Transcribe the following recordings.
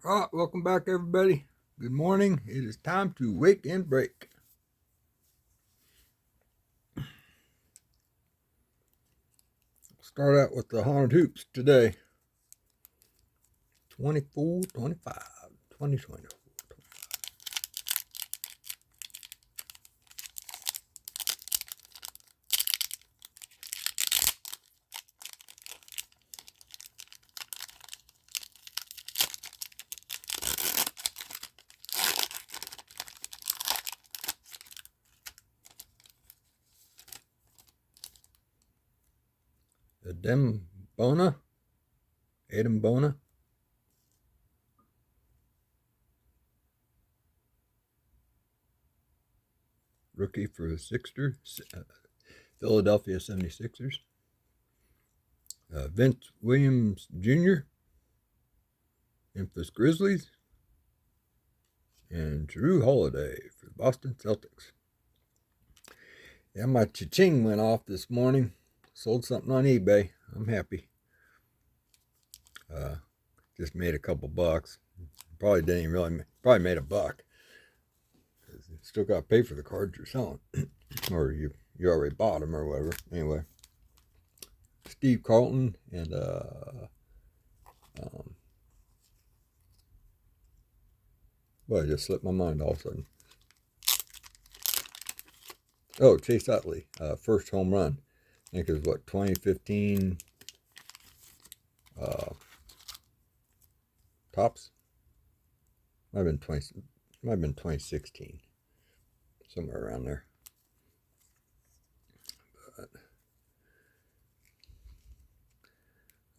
All right, welcome back, everybody. Good morning. It is time to wake and break. Start out with the haunted hoops today. 24, 25, 2020. Adem Bona. Adam Bona. Rookie for the Philadelphia 76ers. Vince Williams Jr. Memphis Grizzlies. And Drew Holiday for the Boston Celtics. Yeah, my cha-ching went off this morning. Sold something on eBay. I'm happy. Just made a couple bucks. Probably didn't really. Probably made a buck. Still got to pay for the cards you're selling, or you already bought them or whatever. Anyway, Steve Carlton and well, I just slipped my mind all of a sudden. Oh, Chase Utley, first home run. I think it was what 2015. Tops. Might have been 2016, somewhere around there. But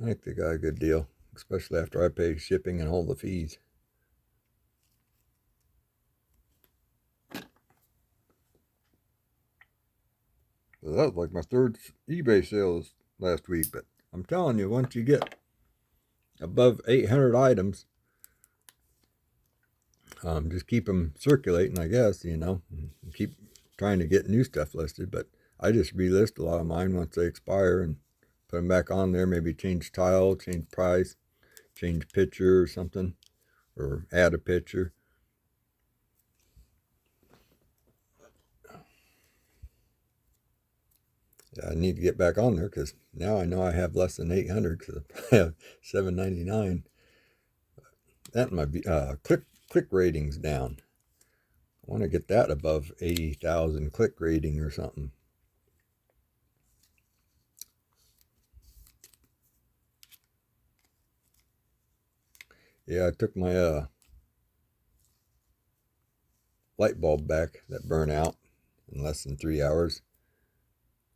I think they got a good deal, especially after I paid shipping and all the fees. So that was like my third eBay sale last week, but I'm telling you, once you get above 800 items, just keep them circulating, I guess, and keep trying to get new stuff listed. But I just relist a lot of mine once they expire and put them back on there, maybe change tile, change price, change picture or something, or add a picture. Yeah, I need to get back on there because now I know I have less than 800 because I have 799. That might be click ratings down. I want to get that above 80,000 click rating or something. Yeah, I took my light bulb back that burned out in less than 3 hours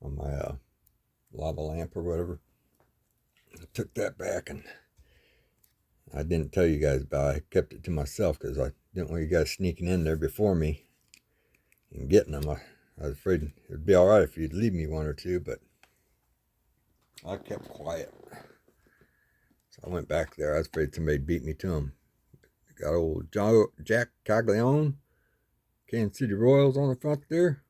on my lava lamp or whatever. I took that back and I didn't tell you guys about it. I kept it to myself because I didn't want you guys sneaking in there before me and getting them. I was afraid it'd be all right if you'd leave me one or two, but I kept quiet. So I went back there. I was afraid somebody'd beat me to them. Got old Jack Caglione, Kansas City Royals on the front there.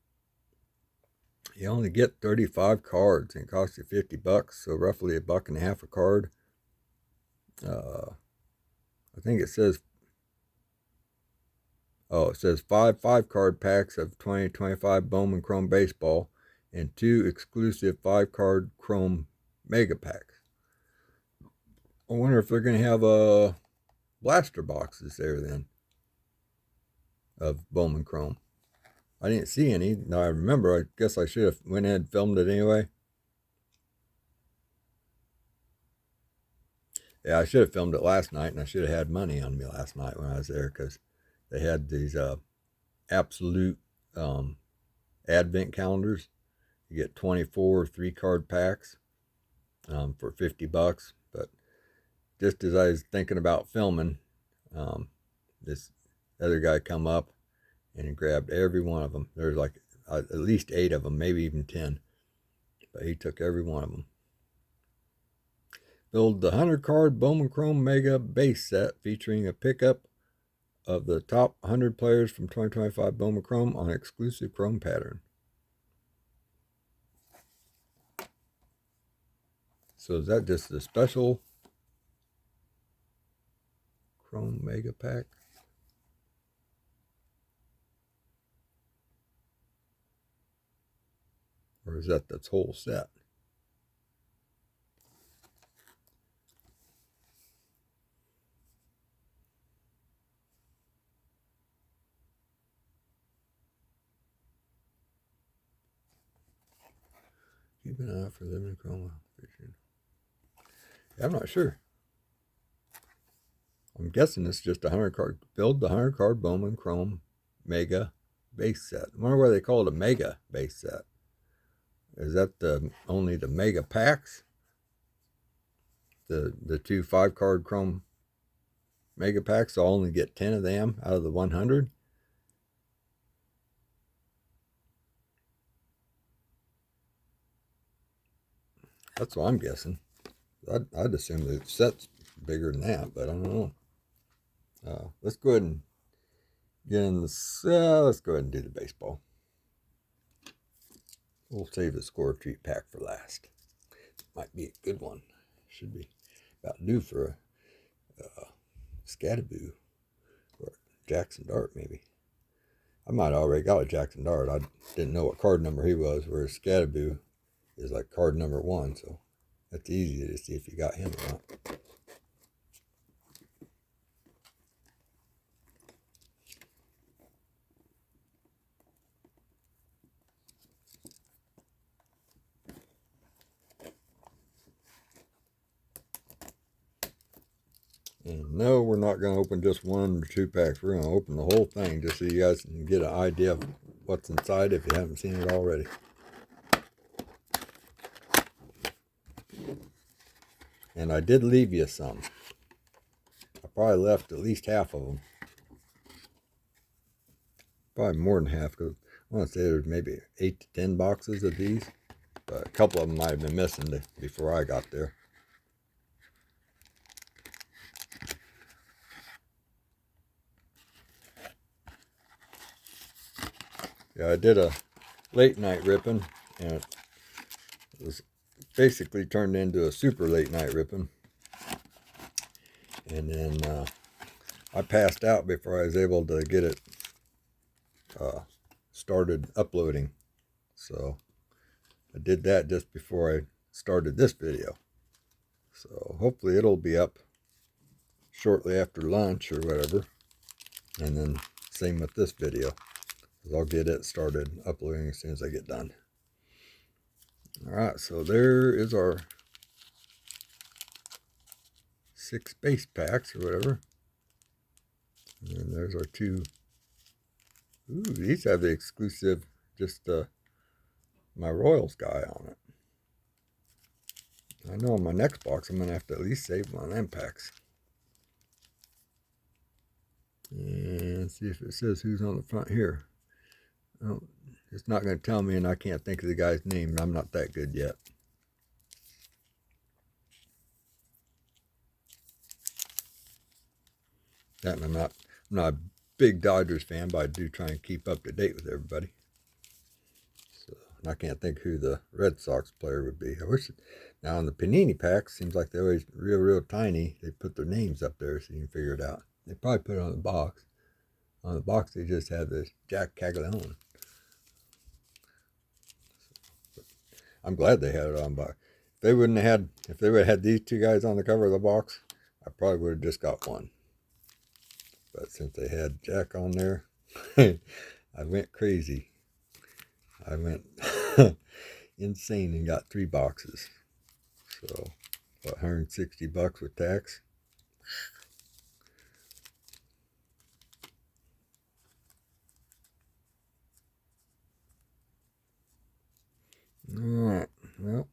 You only get 35 cards and it costs you $50, so roughly $1.50 a card. I think it says five card packs of 2025 Bowman Chrome Baseball and 2 exclusive 5-card Chrome Mega Packs. I wonder if they're going to have blaster boxes there then of Bowman Chrome. I didn't see any. Now I remember. I guess I should have went ahead and filmed it anyway. Yeah, I should have filmed it last night, and I should have had money on me last night when I was there because they had these absolute advent calendars. You get 24 3-card packs for $50. But just as I was thinking about filming, this other guy come up and he grabbed every one of them. There's like at least 8 of them, maybe even 10. But he took every one of them. Build the 100-card Bowman Chrome Mega base set featuring a pickup of the top 100 players from 2025 Bowman Chrome on exclusive Chrome pattern. So is that just a special Chrome Mega Pack. Or is that the whole set? Keep an eye out for limited chrome fishing. Yeah, I'm not sure. I'm guessing it's just a 100 card. Build the 100 card Bowman Chrome Mega base set. I wonder why they call it a Mega base set. Is that only the Mega packs? The two 5 card Chrome Mega packs, so I'll only get 10 of them out of the 100. That's what I'm guessing. I'd assume the set's bigger than that, but I don't know. Let's go ahead and get in this. Let's go ahead and do the baseball. We'll save the score treat pack for last. Might be a good one. Should be about due for a Scatterboo or Jackson Dart, maybe. I might have already got a Jackson Dart. I didn't know what card number he was, whereas Scatterboo is like card number 1, so that's easy to see if you got him or not. And no, we're not going to open just 1 or 2 packs. We're going to open the whole thing just so you guys can get an idea of what's inside if you haven't seen it already. And I did leave you some. I probably left at least half of them. Probably more than half, because I want to say there's maybe 8 to 10 boxes of these. But a couple of them might have been missing before I got there. Yeah, I did a late night ripping, and it was basically turned into a super late night ripping. And then I passed out before I was able to get it started uploading. So I did that just before I started this video. So hopefully it'll be up shortly after lunch or whatever. And then same with this video. I'll get it started uploading as soon as I get done. Alright, so there is our 6 base packs or whatever. And then there's our 2. Ooh, these have the exclusive, just my Royals guy on it. I know on my next box I'm going to have to at least save one of them packs. And see if it says who's on the front here. Oh, it's not going to tell me, and I can't think of the guy's name. I'm not that good yet. And I'm not a big Dodgers fan, but I do try and keep up to date with everybody. So, and I can't think who the Red Sox player would be. I wish now in the Panini packs, seems like they're always real tiny. They put their names up there so you can figure it out. They probably put it on the box. On the box, they just have this Jack Caglione. I'm glad they had it on box. If they would have had these 2 guys on the cover of the box, I probably would have just got one. But since they had Jack on there, I went crazy. I went insane and got 3 boxes. So, about $160 with tax. Alright, well,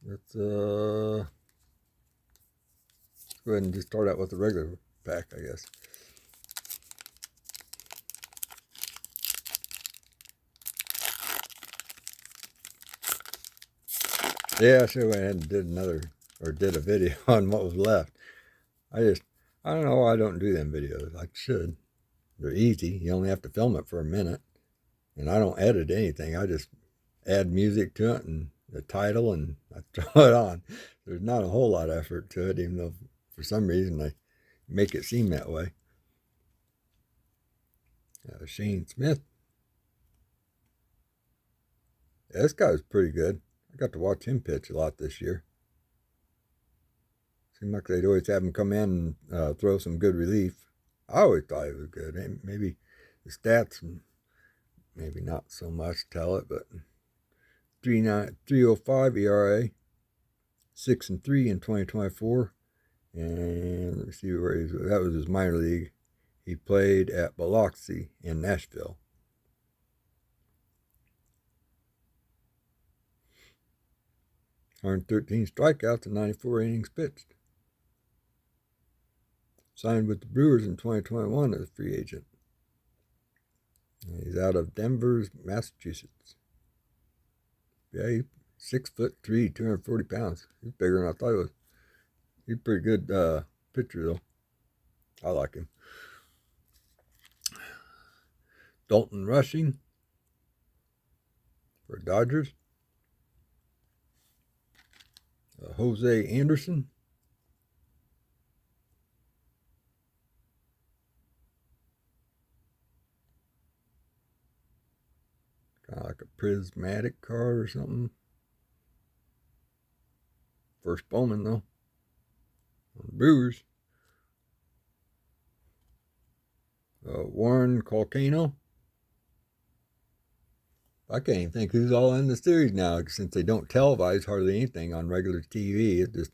let's go ahead and just start out with the regular pack, I guess. Yeah, I should have went ahead and did a video on what was left. I don't know why I don't do them videos. I should. They're easy. You only have to film it for a minute. And I don't edit anything. I just add music to it and the title, and I throw it on. There's not a whole lot of effort to it, even though For some reason, they make it seem that way. Shane Smith. Yeah, this guy was pretty good. I got to watch him pitch a lot this year. Seemed like they'd always have him come in and throw some good relief. I always thought he was good. Maybe the stats, maybe not so much tell it, but 3.05 ERA, 6-3 in 2024, and let me see where he's. That was his minor league. He played at Biloxi in Nashville. Earned 13 strikeouts and 94 innings pitched. Signed with the Brewers in 2021 as a free agent. He's out of Denver, Massachusetts. Yeah, he's 6'3", 240 pounds. He's bigger than I thought he was. He's a pretty good pitcher, though. I like him. Dalton Rushing for Dodgers. Jose Anderson. Kind of like a prismatic card or something. First Bowman, though. Brewers. Warren Colcano. I can't even think who's all in the series now, since they don't televise hardly anything on regular TV. It just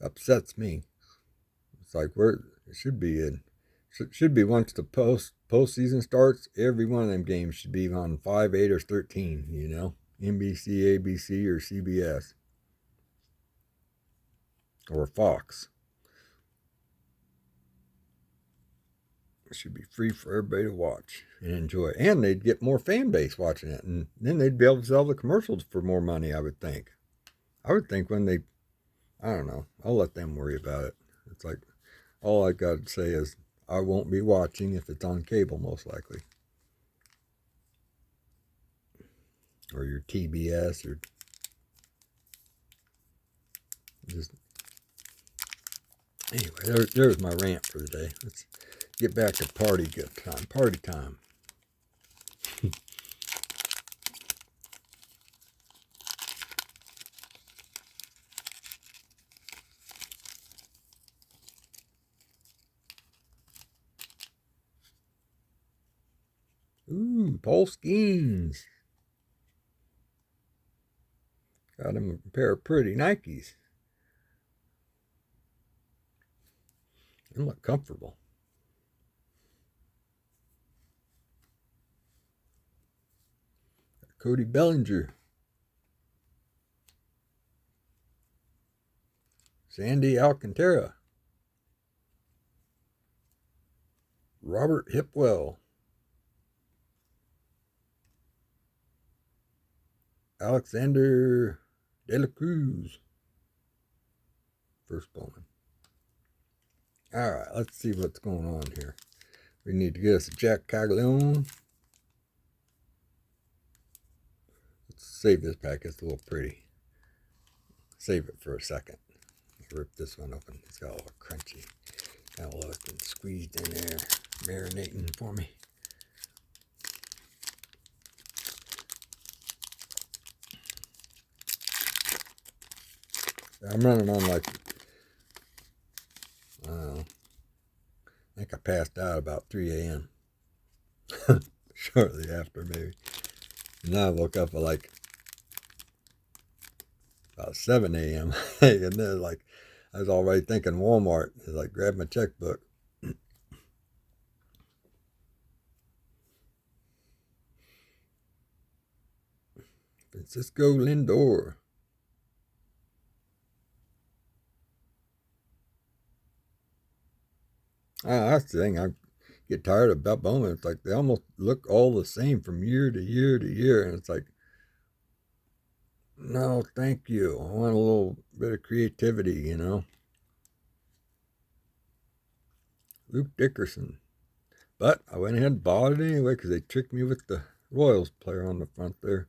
upsets me. It's like it should be in. Should be once the postseason starts, every one of them games should be on 5, 8, or 13, NBC, ABC, or CBS. Or Fox. It should be free for everybody to watch and enjoy. And they'd get more fan base watching it. And then they'd be able to sell the commercials for more money, I would think. I would think when I don't know. I'll let them worry about it. It's like, all I got to say is, I won't be watching if it's on cable, most likely. Or your TBS, or just... Anyway, there's my rant for the day. Let's get back to party time. Ooh, Paul Skeens. Got him a pair of pretty Nikes. They look comfortable. Cody Bellinger. Sandy Alcantara. Robert Hipwell. Alexander De La Cruz. First Bowman. All right, let's see what's going on here. We need to get us a Jack Caglione. Let's save this pack. It's a little pretty. Save it for a second. Rip this one open. It's got a little crunchy. Got a little been squeezed in there, marinating for me. I'm running on like, I don't know, I think I passed out about 3 a.m. Shortly after, maybe. And then I woke up at like about 7 a.m. And then like, I was already thinking Walmart. I like, grab my checkbook. Francisco Lindor. That's the thing. I get tired of Bowman. It's like they almost look all the same from year to year to year. And it's like, no, thank you. I want a little bit of creativity, Luke Dickerson. But I went ahead and bought it anyway because they tricked me with the Royals player on the front there.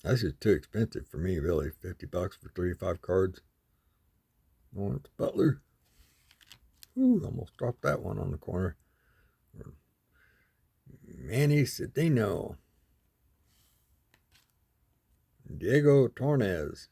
That's just too expensive for me, really. $50 for 35 cards. Lawrence Butler. Ooh, almost dropped that one on the corner. Manny Cedeno. Diego Torres.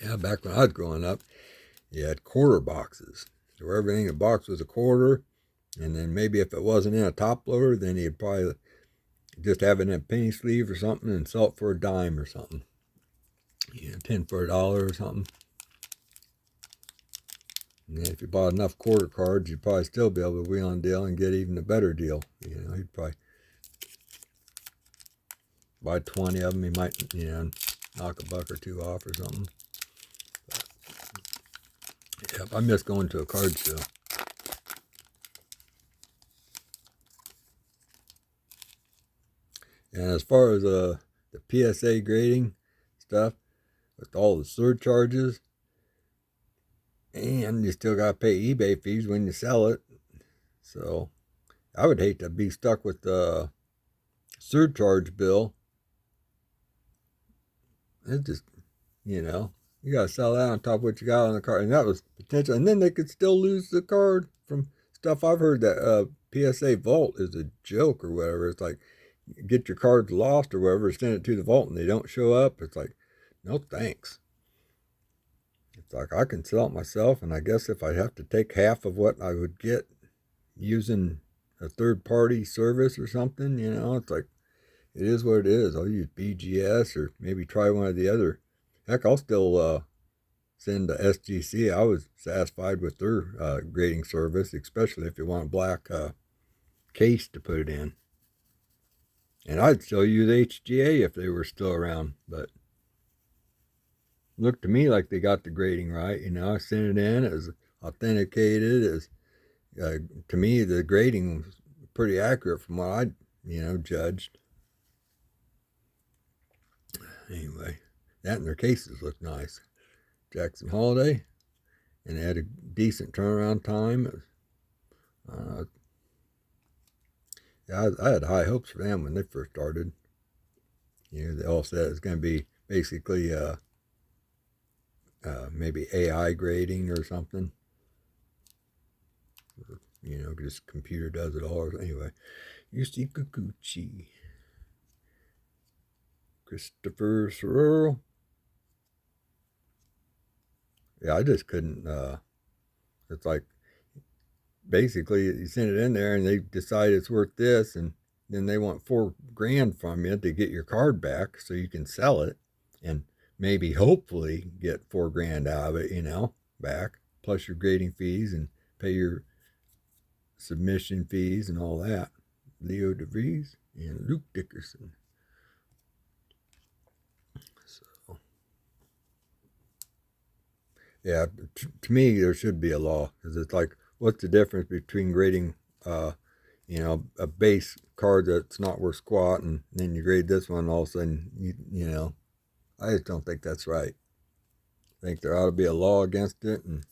Yeah, back when I was growing up, you had quarter boxes. So everything in the box was a quarter, and then maybe if it wasn't in a top loader, then you'd probably just have it in a penny sleeve or something and sell it for a dime or something. 10 for $1 or something. And if you bought enough quarter cards, you'd probably still be able to wheel and deal and get even a better deal. You'd probably buy 20 of them, you might, knock a buck or two off or something. But, yep, I miss going to a card show. And as far as the PSA grading stuff, with all the surcharges, and you still got to pay eBay fees when you sell it. So I would hate to be stuck with the surcharge bill. It's just, you got to sell that on top of what you got on the card. And that was potential. And then they could still lose the card from stuff. I've heard that PSA vault is a joke or whatever. It's like, get your cards lost or whatever, send it to the vault and they don't show up. It's like, no thanks. It's like, I can sell it myself, and I guess if I have to take half of what I would get using a third-party service or something, it's like, it is what it is. I'll use BGS or maybe try one of the other. Heck, I'll still send to SGC. I was satisfied with their grading service, especially if you want a black case to put it in. And I'd still use HGA if they were still around, but looked to me like they got the grading right. I sent it in, it was authenticated. To me, the grading was pretty accurate from what I, judged. Anyway, that and their cases looked nice. Jackson Holiday, and they had a decent turnaround time. I had high hopes for them when they first started. They all said it was going to be basically maybe AI grading or something. Just computer does it all. Anyway, Yusi Kikuchi. Christopher Sorrell. Yeah, I just couldn't. It's like, basically, you send it in there and they decide it's worth this, and then they want $4,000 from you to get your card back so you can sell it and maybe hopefully get $4,000 out of it, back, plus your grading fees and pay your submission fees and all that. Leo DeVries and Luke Dickerson. So, yeah, to me, there should be a law, because it's like, what's the difference between grading, a base card that's not worth squat, and then you grade this one, and all of a sudden, I just don't think that's right. I think there ought to be a law against it, and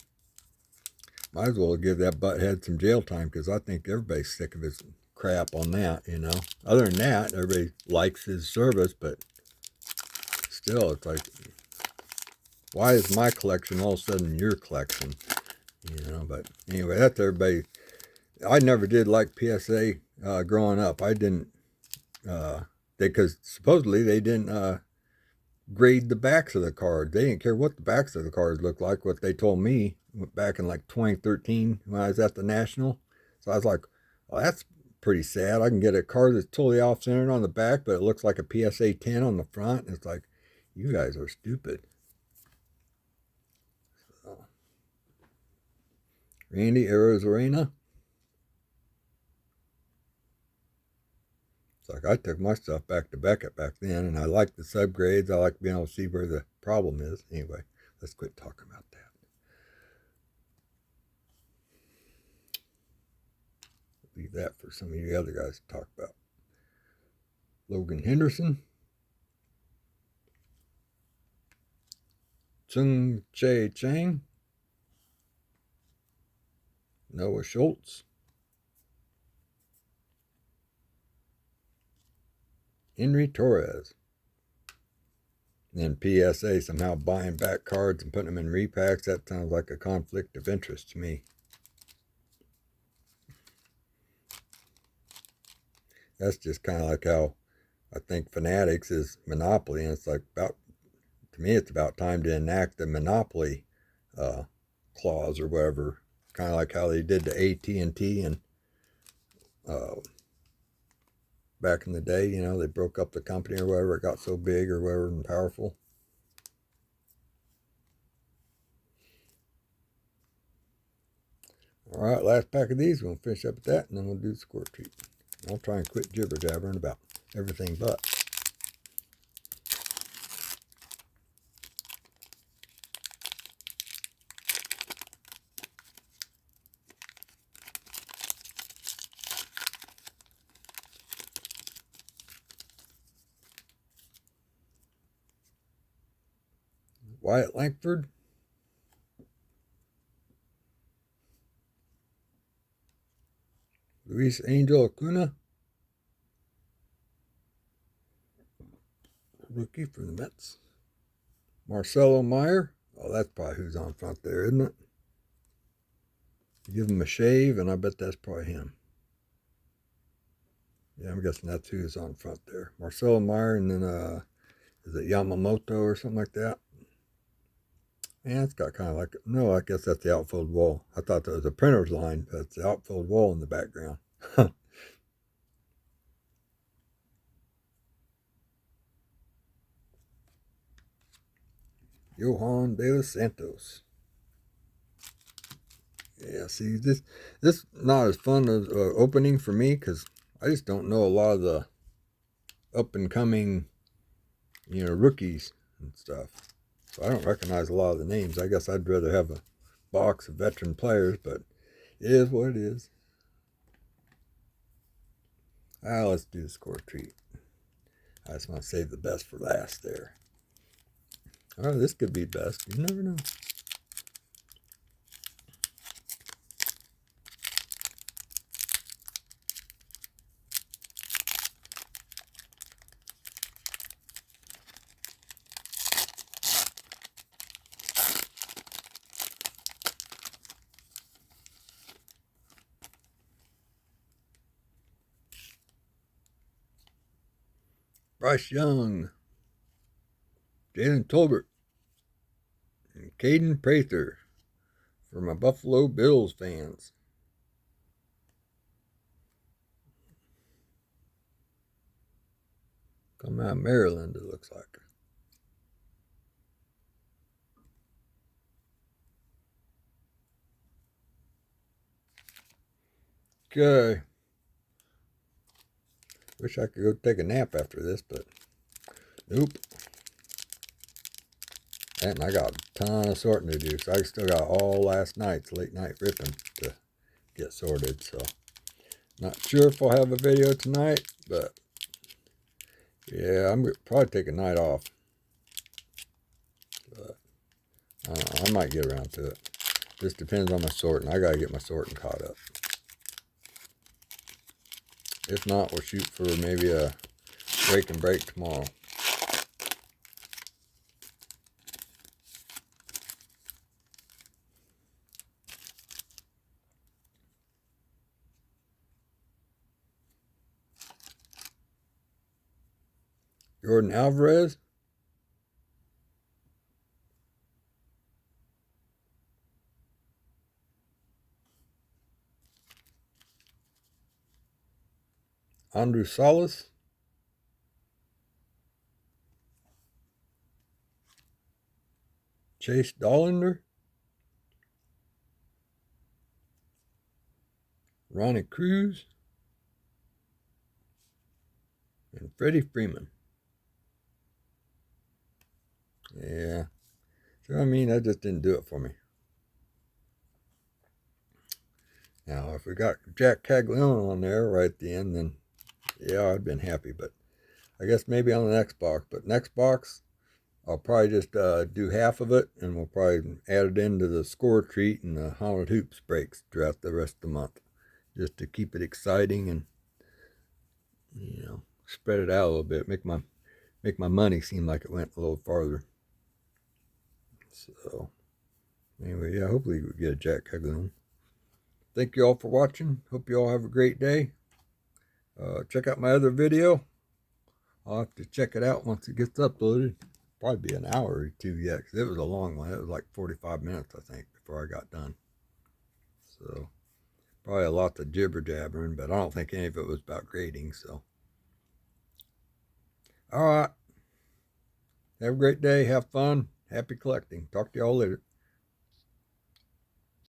might as well give that butthead some jail time, because I think everybody's sick of his crap on that, Other than that, everybody likes his service, but still, it's like, why is my collection all of a sudden your collection? But anyway, that's everybody. I never did like PSA growing up. I didn't, because supposedly they didn't grade the backs of the cards. They didn't care what the backs of the cards looked like, what they told me back in like 2013 when I was at the National. So I was like, well, that's pretty sad. I can get a card that's totally off-centered on the back, but it looks like a PSA 10 on the front. And it's like, you guys are stupid. So, Randy Arozarena. It's like, I took my stuff back to Beckett back then, and I like the subgrades. I like being able to see where the problem is. Anyway, let's quit talking about that. Leave that for some of you other guys to talk about. Logan Henderson, Tsung Che Chang, Noah Schultz, Henry Torres. And then PSA, somehow buying back cards and putting them in repacks, that sounds like a conflict of interest to me. That's just kind of like how I think Fanatics is Monopoly, and it's like about, to me, it's about time to enact the Monopoly clause or whatever. Kind of like how they did to AT&T and back in the day, you know, they broke up the company or whatever. It got so big or whatever and powerful. All right, last pack of these. We'll finish up with that, and then we'll do the score treat. I'll try and quit jibber jabbering about everything but. Wyatt Langford, Luis Angel Acuna, rookie from the Mets, Marcelo Meyer. Oh, that's probably who's on front there, isn't it? Give him a shave, and I bet that's probably him. Yeah, I'm guessing that's who's on front there. Marcelo Meyer, and then is it Yamamoto or something like that? Yeah, it's got kind of like, no, I guess that's the outfield wall. I thought that was a printer's line, but it's the outfield wall in the background. Johan De Los Santos. Yeah, see, this not as fun as opening for me because I just don't know a lot of the up and coming, you know, rookies and stuff. So I don't recognize a lot of the names. I guess I'd rather have a box of veteran players, but it is what it is. Let's do the score treat. I just want to save the best for last there. Oh, this could be best. You never know. Bryce Young, Jalen Tolbert, and Caden Prather for my Buffalo Bills fans. Come out of Maryland, it looks like. Okay. Wish I could go take a nap after this, but nope. And I got a ton of sorting to do, so I still got all last night's late night ripping to get sorted. So, not sure if I'll have a video tonight, but yeah, I'm gonna probably take a night off. But I don't know, I might get around to it. Just depends on my sorting. I gotta get my sorting caught up. If not, we'll shoot for maybe a Wake and Break tomorrow. Jordan Alvarez, Andrew Salas, Chase Dollander, Ronnie Cruz, and Freddie Freeman. Yeah. So, I mean, that just didn't do it for me. Now, if we got Jack Caglione on there right at the end, then yeah, I'd been happy. But I guess maybe on the next box. But next box, I'll probably just do half of it, and we'll probably add it into the score treat and the Haunted Hoops breaks throughout the rest of the month, just to keep it exciting and, you know, spread it out a little bit, make my money seem like it went a little farther. So anyway, yeah, hopefully we get a Jack Hugloon. Thank you all for watching. Hope you all have a great day. Check out my other video. I'll have to check it out once it gets uploaded. Probably be an hour or two yet, because it was a long one. It was like 45 minutes, I think, before I got done. So probably a lot of jibber jabbering, but I don't think any of it was about grading. So all right, have a great day, have fun, happy collecting. Talk to y'all later.